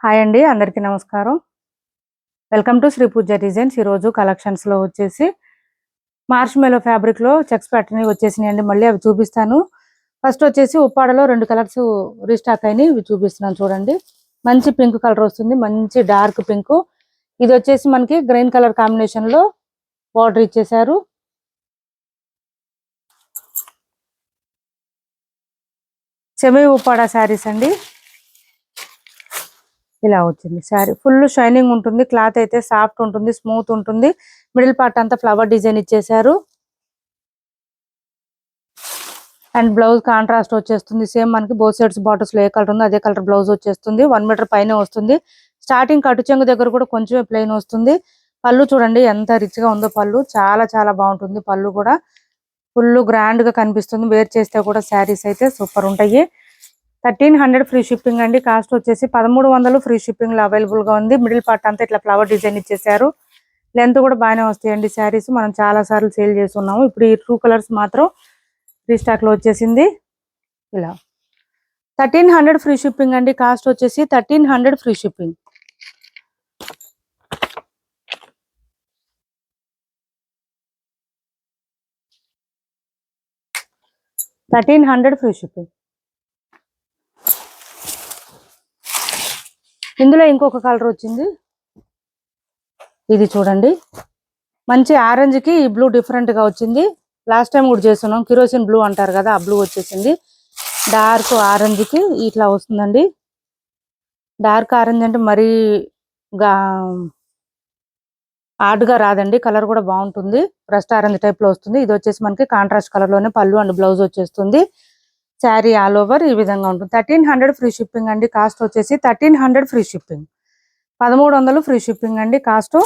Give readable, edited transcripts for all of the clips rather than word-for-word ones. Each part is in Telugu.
హాయ్ అండి, అందరికీ నమస్కారం. Welcome to Shri Pooja designs. ఈరోజు కలెక్షన్స్లో వచ్చేసి మార్ష్ మెలో ఫ్యాబ్రిక్లో చెక్స్ ప్యాటర్న్ వచ్చేసినాయండి. మళ్ళీ అవి చూపిస్తాను. ఫస్ట్ వచ్చేసి ఉప్పాడలో 2 కలర్స్ రీస్టాక్ అయినాయి. ఇవి చూపిస్తున్నాను చూడండి. మంచి పింక్ కలర్ వస్తుంది, మంచి డార్క్ పింక్. ఇది వచ్చేసి మనకి గ్రీన్ కలర్ కాంబినేషన్లో బార్డర్ ఇచ్చేసారు. సెమీ ఉప్పాడ శారీస్ అండి. ఇలా వచ్చింది శారీ. ఫుల్ షైనింగ్ ఉంటుంది, క్లాత్ అయితే సాఫ్ట్ ఉంటుంది, స్మూత్ ఉంటుంది. మిడిల్ పార్ట్ అంతా ఫ్లవర్ డిజైన్ ఇచ్చేసారు. అండ్ బ్లౌజ్ కాంట్రాస్ట్ వచ్చేస్తుంది. సేమ్ మనకి బోత్ సైడ్స్ బార్డర్స్ లో ఏ కలర్ ఉందో అదే కలర్ బ్లౌజ్ వచ్చేస్తుంది. 1 మీటర్ పైన వస్తుంది. స్టార్టింగ్ కట్టు చెంగు దగ్గర కూడా కొంచెం ప్లెయిన్ వస్తుంది. పళ్ళు చూడండి ఎంత రిచ్ గా ఉందో. పళ్ళు చాలా చాలా బాగుంటుంది. పళ్ళు కూడా ఫుల్ గ్రాండ్ గా కనిపిస్తుంది. వేర్ చేస్తే కూడా శారీస్ అయితే సూపర్ ఉంటాయి. 1300 ఫ్రీ షిప్పింగ్ అండి. కాస్ట్ వచ్చేసి 1300 ఫ్రీ షిప్పింగ్ లో అవైలబుల్ గా ఉంది. మిడిల్ పార్ట్ అంతా ఇట్లా ఫ్లవర్ డిజైన్ ఇచ్చేసారు. లెంత్ కూడా బాగానే వస్తాయండి శారీస్. మనం చాలా సార్లు సేల్ చేస్తున్నాము. ఇప్పుడు ఈ 2 కలర్స్ మాత్రం రీస్టాక్ లో వచ్చేసింది. ఇలా 1300 ఫ్రీ షిప్పింగ్ అండి. కాస్ట్ వచ్చేసి 1300 ఫ్రీ షిప్పింగ్. Free shipping. ఇందులో ఇంకొక కలర్ వచ్చింది. ఇది చూడండి, మంచి ఆరెంజ్ కి ఈ బ్లూ డిఫరెంట్ గా వచ్చింది. లాస్ట్ టైం కూడా చేస్తున్నాం, కిరోసిన్ బ్లూ అంటారు కదా, ఆ బ్లూ వచ్చేసింది. డార్క్ ఆరెంజ్ కి ఇట్లా వస్తుందండి. డార్క్ ఆరెంజ్ అంటే మరీ హార్డ్గా రాదండి. కలర్ కూడా బాగుంటుంది. రస్ట్ ఆరెంజ్ టైప్ లో వస్తుంది. ఇది వచ్చేసి మనకి కాంట్రాస్ట్ కలర్ లోనే పళ్ళు అండ్ బ్లౌజ్ వచ్చేస్తుంది. శారీ ఆల్ ఓవర్ ఈ విధంగా ఉంటుంది. 1300 ఫ్రీ షిప్పింగ్ అండి. కాస్ట్ వచ్చేసి 1300 ఫ్రీ షిప్పింగ్. 1300 ఫ్రీ షిప్పింగ్ అండి కాస్ట్.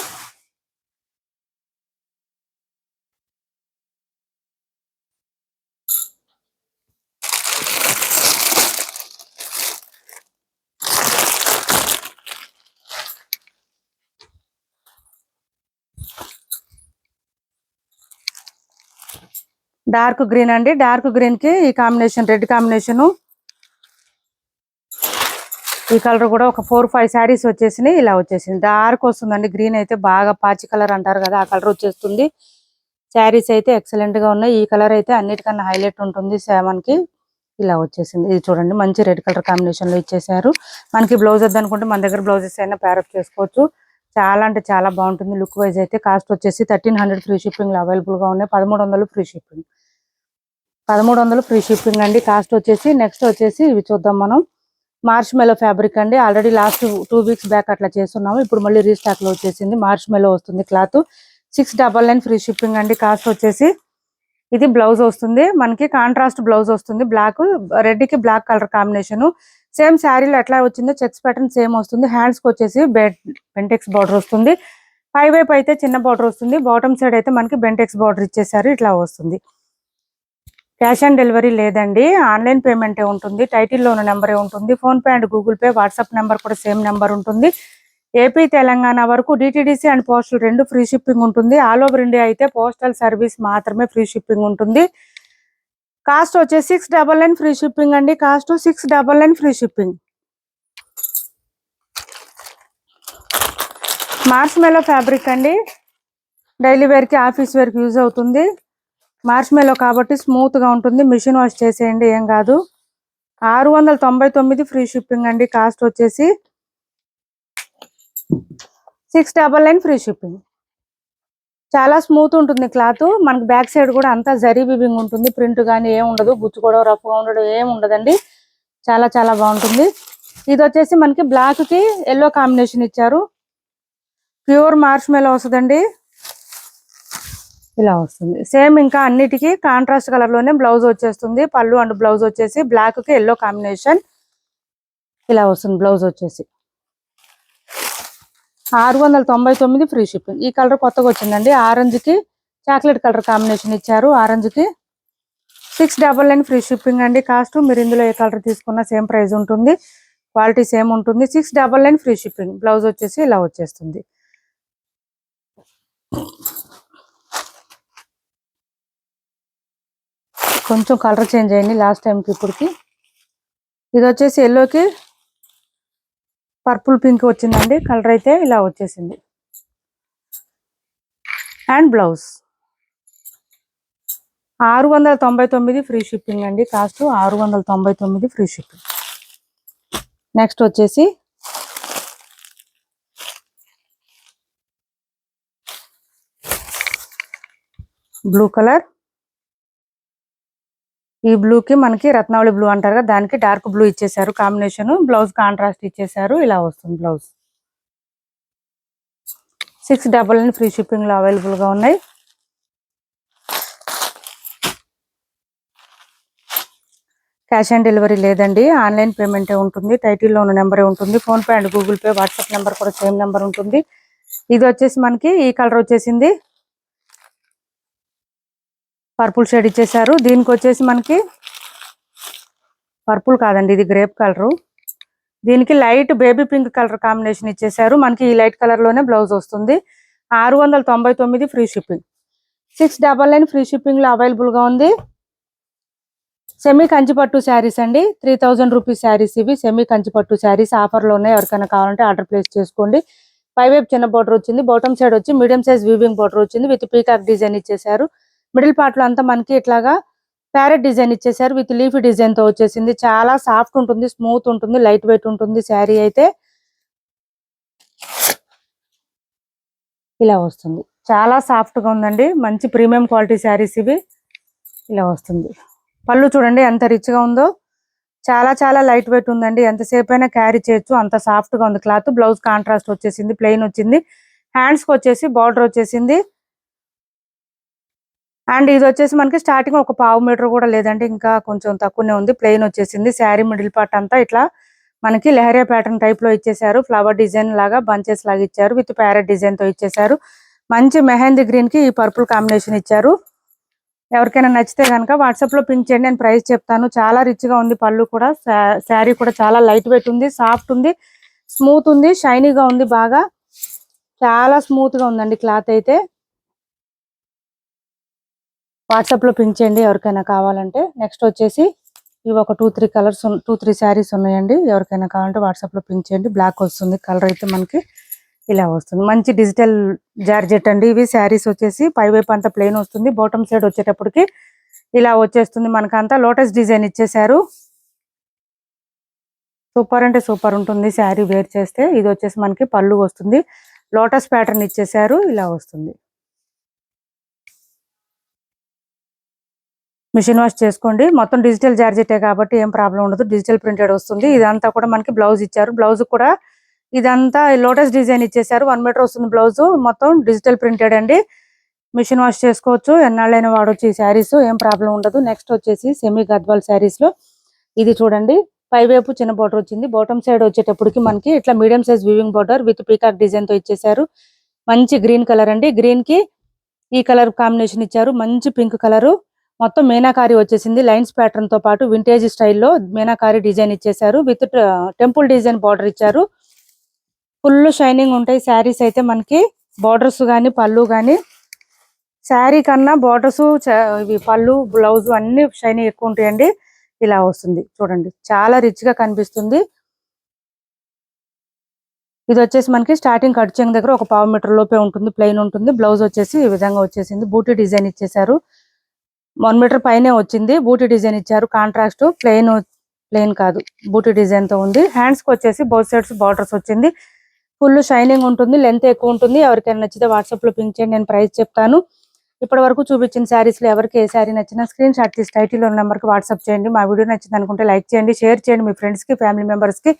డార్క్ గ్రీన్ అండి. డార్క్ గ్రీన్ కి ఈ కాంబినేషన్ రెడ్ కాంబినేషన్. ఈ కలర్ కూడా ఒక 4-5 శారీస్ వచ్చేసినాయి. ఇలా వచ్చేసింది. డార్క్ వస్తుందండి. గ్రీన్ అయితే బాగా పాచి కలర్ అంటారు కదా, ఆ కలర్ వచ్చేస్తుంది. శారీస్ అయితే ఎక్సలెంట్ గా ఉన్నాయి. ఈ కలర్ అయితే అన్నిటికన్నా హైలైట్ ఉంటుంది మనకి. ఇలా వచ్చేసింది. ఇది చూడండి, మంచి రెడ్ కలర్ కాంబినేషన్ లో ఇచ్చేసారు. మనకి బ్లౌజ్ వద్దనుకుంటే మన దగ్గర బ్లౌజెస్ అయినా ప్యారప్ చేసుకోవచ్చు. చాలా అంటే చాలా బాగుంటుంది లుక్ వైజ్ అయితే. కాస్ట్ వచ్చేసి 1300 ఫ్రీ షిప్పింగ్ లో అవైలబుల్ గా ఉన్నాయి. 1300 ఫ్రీ షిప్పింగ్. 1300 ఫ్రీ షిప్పింగ్ అండి. కాస్ట్ వచ్చేసి నెక్స్ట్ వచ్చేసి ఇవి చూద్దాం మనం. మార్ష్ మెలో ఫ్యాబ్రిక్ అండి. ఆల్రెడీ లాస్ట్ 2 వీక్స్ బ్యాక్ అట్లా చేస్తున్నాము. ఇప్పుడు మళ్ళీ రీస్టాక్ లో వచ్చేసింది. మార్ష్ మెలో వస్తుంది క్లాత్. 699 ఫ్రీ షిప్పింగ్ అండి. కాస్ట్ వచ్చేసి ఇది బ్లౌజ్ వస్తుంది మనకి, కాంట్రాస్ట్ బ్లౌజ్ వస్తుంది. బ్లాక్ రెడ్ కి బ్లాక్ కలర్ కాంబినేషన్. సేమ్ శారీలో ఎట్లా వచ్చిందో చెక్స్ ప్యాటర్న్ సేమ్ వస్తుంది. హ్యాండ్స్ కి వచ్చేసి బెంటెక్స్ బార్డర్ వస్తుంది. పై వైపు అయితే చిన్న బార్డర్ వస్తుంది. బాటమ్ సైడ్ అయితే మనకి బెంటెక్స్ బార్డర్ ఇచ్చేసారు. ఇట్లా వస్తుంది. క్యాష్ ఆన్ డెలివరీ లేదండి, ఆన్లైన్ పేమెంటే ఉంటుంది. టైటిల్లో ఉన్న నెంబరే ఉంటుంది. PhonePe and Google Pay, WhatsApp number కూడా సేమ్ నెంబర్ ఉంటుంది. ఏపీ తెలంగాణ వరకు DTDC and postal 2 free shipping ఉంటుంది. ఆల్ ఓవర్ ఇండియా అయితే పోస్టల్ సర్వీస్ మాత్రమే ఫ్రీ షిప్పింగ్ ఉంటుంది. కాస్ట్ వచ్చేసి 699 ఫ్రీ షిప్పింగ్ అండి. Cost 699 free shipping. Marshmallow fabric అండి. డైలీ వేర్ కి ఆఫీస్ వేర్ కి యూజ్ అవుతుంది. మార్ష్ మెలో కాబట్టి స్మూత్ గా ఉంటుంది. మిషన్ వాష్ చేసేయండి, ఏం కాదు. 699 ఫ్రీ షిప్పింగ్ అండి. కాస్ట్ వచ్చేసి 699 ఫ్రీ షిప్పింగ్. చాలా స్మూత్ ఉంటుంది క్లాత్. మనకి బ్యాక్ సైడ్ కూడా అంతా జరీ వివింగ్ ఉంటుంది. ప్రింట్ కానీ ఏం ఉండదు, గుచ్చుకోవడం రఫ్ గా ఉండడం ఏం ఉండదండి. చాలా చాలా బాగుంటుంది. ఇది వచ్చేసి మనకి బ్లాక్ కి ఎల్లో కాంబినేషన్ ఇచ్చారు. ప్యూర్ మార్ష్ మెలో వస్తుందండి. ఇలా వస్తుంది. సేమ్ ఇంకా అన్నిటికీ కాంట్రాస్ట్ కలర్ లోనే బ్లౌజ్ వచ్చేస్తుంది. పళ్ళు అండ్ బ్లౌజ్ వచ్చేసి బ్లాక్ కి ఎల్లో కాంబినేషన్ ఇలా వస్తుంది. బ్లౌజ్ వచ్చేసి 699 ఫ్రీ షిప్పింగ్. ఈ కలర్ కొత్తగా వచ్చిందండి. ఆరెంజ్ కి చాక్లెట్ కలర్ కాంబినేషన్ ఇచ్చారు. ఆరెంజ్ కి 699 ఫ్రీ షిప్పింగ్ అండి. కాస్ట్ మీరు ఇందులో ఏ కలర్ తీసుకున్నా సేమ్ ప్రైస్ ఉంటుంది. క్వాలిటీ సేమ్ ఉంటుంది. 699 ఫ్రీ షిప్పింగ్. బ్లౌజ్ వచ్చేసి ఇలా వచ్చేస్తుంది. కొంచెం కలర్ చేంజ్ అయింది లాస్ట్ టైంకి ఇప్పటికి. ఇది వచ్చేసి ఎల్లోకి పర్పుల్ పింక్ వచ్చిందండి. కలర్ అయితే ఇలా వచ్చేసింది. అండ్ బ్లౌజ్ 699 ఫ్రీ షిప్పింగ్ అండి. Cost 699 free shipping. నెక్స్ట్ వచ్చేసి బ్లూ కలర్. ఈ బ్లూకి మనకి రత్నావళి బ్లూ అంటారు కదా, దానికి డార్క్ బ్లూ ఇచ్చేసారు కాంబినేషన్. బ్లౌజ్ కాంట్రాస్ట్ ఇచ్చేసారు. ఇలా వస్తుంది బ్లౌజ్. 699 ఫ్రీ షిప్పింగ్ లో అవైలబుల్ గా ఉన్నాయి. క్యాష్ ఆన్ డెలివరీ లేదండి, ఆన్లైన్ పేమెంటే ఉంటుంది. టైటిల్లో ఉన్న నెంబరే ఉంటుంది. PhonePe and Google Pay, WhatsApp number కూడా సేమ్ నెంబర్ ఉంటుంది. ఇది వచ్చేసి మనకి ఈ కలర్ వచ్చేసింది, పర్పుల్ షేడ్ ఇచ్చేసారు. దీనికి వచ్చేసి మనకి పర్పుల్ కాదండి, ఇది గ్రేప్ కలరు. దీనికి light baby pink colour combination ఇచ్చేసారు. మనకి ఈ లైట్ కలర్ లోనే బ్లౌజ్ వస్తుంది. 699 ఫ్రీ షిప్పింగ్. 699 ఫ్రీ షిప్పింగ్ లో అవైలబుల్ గా ఉంది. సెమీ కంచిపట్టు శారీస్ అండి. 3000 రూపీస్ శారీస్ ఇవి. సెమీ కంచిపట్టు శారీస్ ఆఫర్ లో ఉన్నాయి. ఎవరికైనా కావాలంటే ఆర్డర్ ప్లేస్ చేసుకోండి. పైవైపు చిన్న బోర్డర్ వచ్చింది, బాటమ్ సైడ్ వచ్చి మీడియం సైజ్ వీవింగ్ బోర్డర్ వచ్చింది విత్ పీకాక్ డిజైన్ ఇచ్చేసారు. మిడిల్ పార్ట్ లో అంతా మనకి ఇట్లాగా ప్యారెట్ డిజైన్ ఇచ్చేసారు విత్ లీఫ్ డిజైన్ తో వచ్చేసింది. చాలా సాఫ్ట్ ఉంటుంది, స్మూత్ ఉంటుంది, లైట్ వెయిట్ ఉంటుంది. శారీ అయితే ఇలా వస్తుంది. చాలా సాఫ్ట్ గా ఉందండి. మంచి ప్రీమియం క్వాలిటీ శారీస్ ఇవి. ఇలా వస్తుంది. పళ్ళు చూడండి ఎంత రిచ్ గా ఉందో. చాలా చాలా లైట్ వెయిట్ ఉందండి. ఎంతసేపు అయినా క్యారీ చేయొచ్చు, అంత సాఫ్ట్ గా ఉంది క్లాత్. బ్లౌజ్ కాంట్రాస్ట్ వచ్చేసింది, ప్లెయిన్ వచ్చింది. హ్యాండ్స్ కి వచ్చేసి బార్డర్ వచ్చేసింది. అండ్ ఇది వచ్చేసి మనకి స్టార్టింగ్ ఒక 1/2 మీటర్ కూడా లేదండి, ఇంకా కొంచెం తక్కువనే ఉంది. ప్లెయిన్ వచ్చేసింది. శారీ మిడిల్ పార్ట్ అంతా ఇట్లా మనకి లెహరియా ప్యాటర్న్ టైప్ లో ఇచ్చేసారు. ఫ్లవర్ డిజైన్ లాగా బంచెస్ లాగా ఇచ్చారు విత్ ప్యారెట్ డిజైన్ తో ఇచ్చేసారు. మంచి మెహందీ గ్రీన్ కి ఈ పర్పుల్ కాంబినేషన్ ఇచ్చారు. ఎవరికైనా నచ్చితే కనుక వాట్సాప్ లో పింక్ చేయండి, నేను ప్రైస్ చెప్తాను. చాలా రిచ్ గా ఉంది. పళ్ళు కూడా, శారీ కూడా చాలా లైట్ వెయిట్ ఉంది, సాఫ్ట్ ఉంది, స్మూత్ ఉంది, షైనీగా ఉంది. బాగా చాలా స్మూత్ గా ఉందండి క్లాత్ అయితే. వాట్సాప్ లో పింక్ చేయండి ఎవరికైనా కావాలంటే. నెక్స్ట్ వచ్చేసి ఇవి ఒక 2-3 కలర్స్ 2-3 శారీస్ ఉన్నాయండి. ఎవరికైనా కావాలంటే వాట్సాప్ లో పింక్ చేయండి. బ్లాక్ వస్తుంది కలర్ అయితే మనకి ఇలా వస్తుంది. మంచి డిజిటల్ జార్జెట్ అండి ఇవి. శారీస్ వచ్చేసి పైవైపు అంతా ప్లెయిన్ వస్తుంది, బాటమ్ సైడ్ వచ్చేటప్పటికి ఇలా వచ్చేస్తుంది. మనకంతా లోటస్ డిజైన్ ఇచ్చేసారు. సూపర్ అంటే సూపర్ ఉంటుంది శారీ వేర్ చేస్తే. ఇది వచ్చేసి మనకి పళ్ళు వస్తుంది, లోటస్ ప్యాటర్న్ ఇచ్చేసారు. ఇలా వస్తుంది. మిషన్ వాష్ చేసుకోండి. మొత్తం డిజిటల్ జార్జెటే కాబట్టి ఏం ప్రాబ్లం ఉండదు. డిజిటల్ ప్రింటెడ్ వస్తుంది. ఇదంతా కూడా మనకి బ్లౌజ్ ఇచ్చారు. బ్లౌజ్ కూడా ఇదంతా లోటస్ డిజైన్ ఇచ్చేసారు. 1 మీటర్ వస్తుంది బ్లౌజ్. మొత్తం డిజిటల్ ప్రింటెడ్ అండి. మిషన్ వాష్ చేసుకోవచ్చు, ఎన్నాళ్ళైనా వాడొచ్చు ఈ శారీస్, ఏం ప్రాబ్లం ఉండదు. నెక్స్ట్ వచ్చేసి సెమీ గద్వాల్ శారీస్ లో ఇది చూడండి. పైవైపు చిన్న బోర్డర్ వచ్చింది, బాటమ్ సైడ్ వచ్చేటప్పటికి మనకి ఇట్లా medium size weaving border with peacock design తో ఇచ్చేసారు. మంచి గ్రీన్ కలర్ అండి. గ్రీన్ కి ఈ కలర్ కాంబినేషన్ ఇచ్చారు. మంచి పింక్ కలరు. మొత్తం మీనాకారి వచ్చేసింది. లైన్స్ ప్యాటర్న్ తో పాటు వింటేజ్ స్టైల్లో మీనాకారి డిజైన్ ఇచ్చేసారు విత్ టెంపుల్ డిజైన్ బార్డర్ ఇచ్చారు. ఫుల్ షైనింగ్ ఉంటాయి శారీస్ అయితే మనకి. బార్డర్స్ గానీ పళ్ళు గానీ, శారీ కన్నా బార్డర్స్ ఇవి పళ్ళు బ్లౌజ్ అన్ని షైనింగ్ ఎక్కువ ఉంటాయండి. ఇలా వస్తుంది చూడండి, చాలా రిచ్ గా కనిపిస్తుంది. ఇది వచ్చేసి మనకి స్టార్టింగ్ కట్ చెంగ్ దగ్గర ఒక 1/2 మీటర్ లోపే ఉంటుంది, ప్లెయిన్ ఉంటుంది. బ్లౌజ్ వచ్చేసి ఈ విధంగా వచ్చేసింది. బూటీ డిజైన్ ఇచ్చేసారు. 1 మీటర్ పైనే వచ్చింది. బూటీ డిజైన్ ఇచ్చారు. కాంట్రాస్ట్ ప్లెయిన్ కాదు, బూటీ డిజైన్ తో ఉంది. హ్యాండ్స్ కి వచ్చేసి బోత్ సైడ్స్ బార్డర్స్ వచ్చింది. ఫుల్ షైనింగ్ ఉంటుంది, లెంత్ ఎక్కువ ఉంటుంది. ఎవరికైనా నచ్చితే వాట్సాప్ లో పింక్ చేయండి, నేను ప్రైస్ చెప్తాను. ఇప్పటి వరకు చూపించిన శారీస్ లో ఎవరికి ఏ శారీ నచ్చినా స్క్రీన్ షాట్ తీసి టైటిల్ ఉన్న నెంబర్ కి వాట్సాప్ చేయండి. మా వీడియో నచ్చింది అనుకుంటే లైక్ చేయండి, షేర్ చేయండి మీ ఫ్రెండ్స్ కి, ఫ్యామిలీ మెంబర్స్ కి.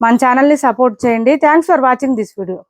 మన ఛానల్ ని సపోర్ట్ చేయండి. Thanks for watching this video.